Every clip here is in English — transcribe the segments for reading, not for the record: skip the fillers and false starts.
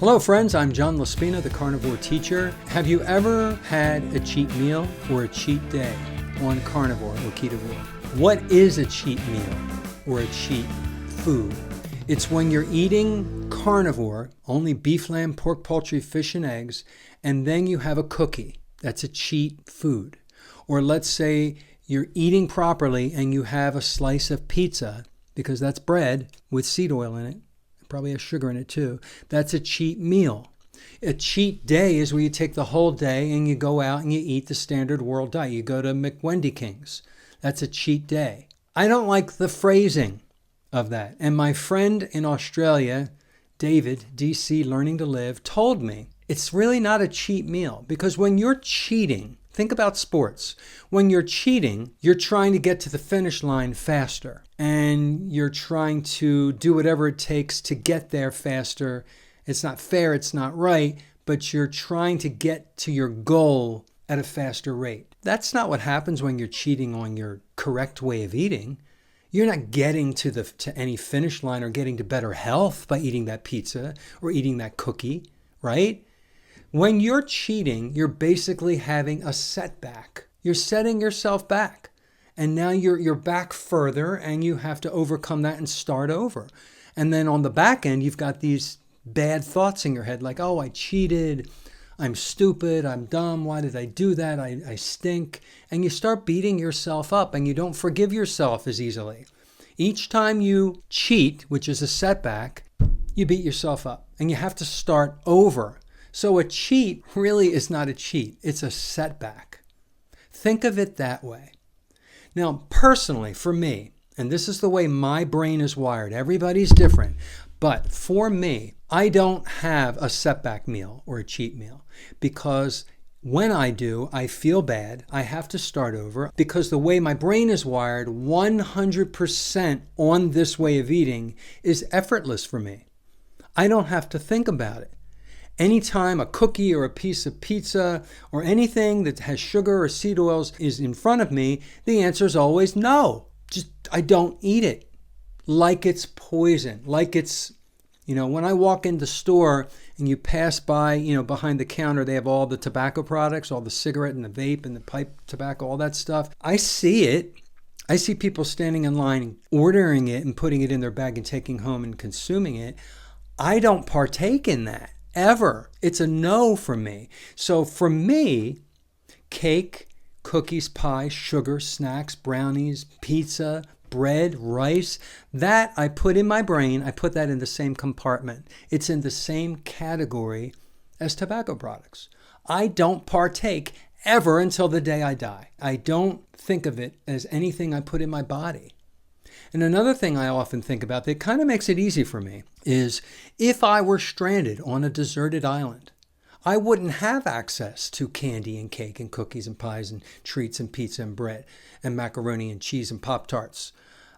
Hello friends, I'm John Laspina, the Carnivore teacher. Have you ever had a cheat meal or a cheat day on Carnivore or Ketovore? What is a cheat meal or a cheat food? It's when you're eating carnivore, only beef, lamb, pork, poultry, fish, and eggs, and then you have a cookie. That's a cheat food. Or let's say you're eating properly and you have a slice of pizza, because that's bread with seed oil in it. Probably has sugar in it too. That's a cheat meal. A cheat day is where you take the whole day and you go out and you eat the standard world diet. You go to McWendy King's. That's a cheat day. I don't like the phrasing of that. And my friend in Australia, David, DC Learning to Live, told me it's really not a cheat meal, because when you're cheating, think about sports. When you're cheating, you're trying to get to the finish line faster, and you're trying to do whatever it takes to get there faster. It's not fair, it's not right, but you're trying to get to your goal at a faster rate. That's not what happens when you're cheating on your correct way of eating. You're not getting to any finish line or getting to better health by eating that pizza or eating that cookie, right? When you're cheating, you're basically having a setback. You're setting yourself back. And now you're back further and you have to overcome that and start over. And then on the back end, you've got these bad thoughts in your head like, oh, I cheated. I'm stupid. I'm dumb. Why did I do that? I stink. And you start beating yourself up and you don't forgive yourself as easily. Each time you cheat, which is a setback, you beat yourself up and you have to start over. So a cheat really is not a cheat. It's a setback. Think of it that way. Now, personally, for me, and this is the way my brain is wired, everybody's different, but for me, I don't have a setback meal or a cheat meal, because when I do, I feel bad. I have to start over, because the way my brain is wired, 100% on this way of eating is effortless for me. I don't have to think about it. Anytime a cookie or a piece of pizza or anything that has sugar or seed oils is in front of me, the answer is always no. Just, I don't eat it. Like it's poison. Like it's, when I walk in the store and you pass by, behind the counter, they have all the tobacco products, all the cigarette and the vape and the pipe tobacco, all that stuff. I see it. I see people standing in line, ordering it and putting it in their bag and taking home and consuming it. I don't partake in that. Ever. It's a no for me. So for me, cake, cookies, pie, sugar, snacks, brownies, pizza, bread, rice, that I put in my brain, I put that in the same compartment. It's in the same category as tobacco products. I don't partake ever until the day I die. I don't think of it as anything I put in my body. And another thing I often think about that kind of makes it easy for me is if I were stranded on a deserted island, I wouldn't have access to candy and cake and cookies and pies and treats and pizza and bread and macaroni and cheese and Pop-Tarts.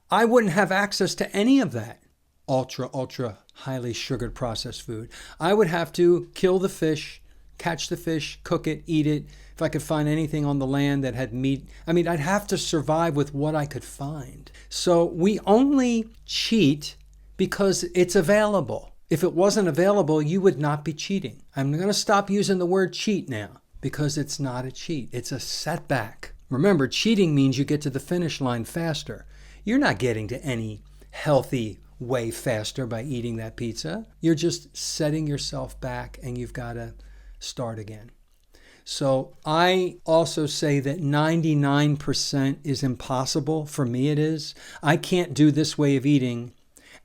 I wouldn't have access to any of that ultra highly sugared processed food. I would have to kill the fish, catch the fish, cook it, eat it. If I could find anything on the land that had meat, I'd have to survive with what I could find. So we only cheat because it's available. If it wasn't available, you would not be cheating. I'm going to stop using the word cheat now because it's not a cheat. It's a setback. Remember, cheating means you get to the finish line faster. You're not getting to any healthy way faster by eating that pizza. You're just setting yourself back and you've got to start again. So I also say that 99% is impossible. For me, it is. I can't do this way of eating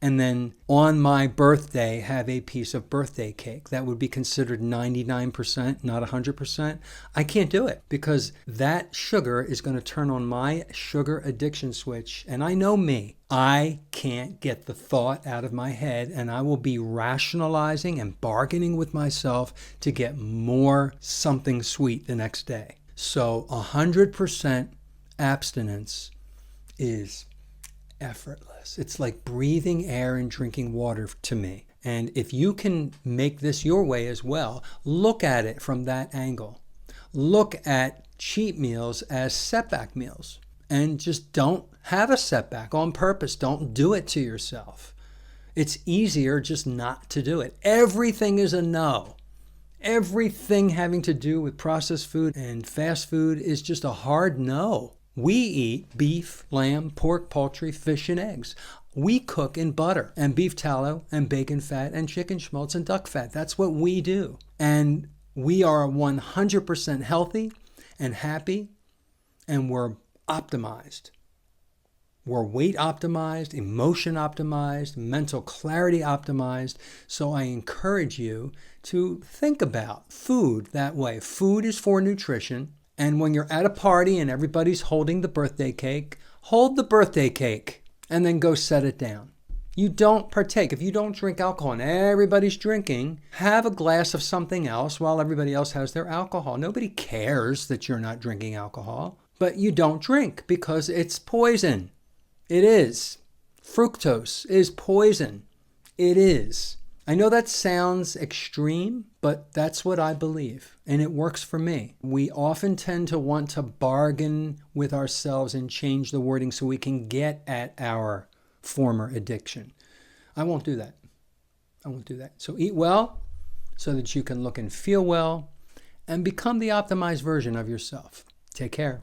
and then on my birthday have a piece of birthday cake. That would be considered 99%, not 100%. I can't do it because that sugar is going to turn on my sugar addiction switch. And I know me. I can't get the thought out of my head, and I will be rationalizing and bargaining with myself to get more something sweet the next day. So 100% abstinence is effortless. It's like breathing air and drinking water to me. And if you can make this your way as well, look at it from that angle. Look at cheat meals as setback meals and just don't have a setback on purpose. Don't do it to yourself. It's easier just not to do it. Everything is a no. Everything having to do with processed food and fast food is just a hard no. We eat beef, lamb, pork, poultry, fish, and eggs. We cook in butter and beef tallow and bacon fat and chicken schmaltz and duck fat. That's what we do. And we are 100% healthy and happy, and we're optimized. We're weight optimized, emotion optimized, mental clarity optimized. So I encourage you to think about food that way. Food is for nutrition. And when you're at a party and everybody's holding the birthday cake, hold the birthday cake and then go set it down. You don't partake. If you don't drink alcohol and everybody's drinking, have a glass of something else while everybody else has their alcohol. Nobody cares that you're not drinking alcohol, but you don't drink because it's poison. It is. Fructose is poison. It is. I know that sounds extreme, but that's what I believe, and it works for me. We often tend to want to bargain with ourselves and change the wording so we can get at our former addiction. I won't do that. I won't do that. So eat well so that you can look and feel well and become the optimized version of yourself. Take care.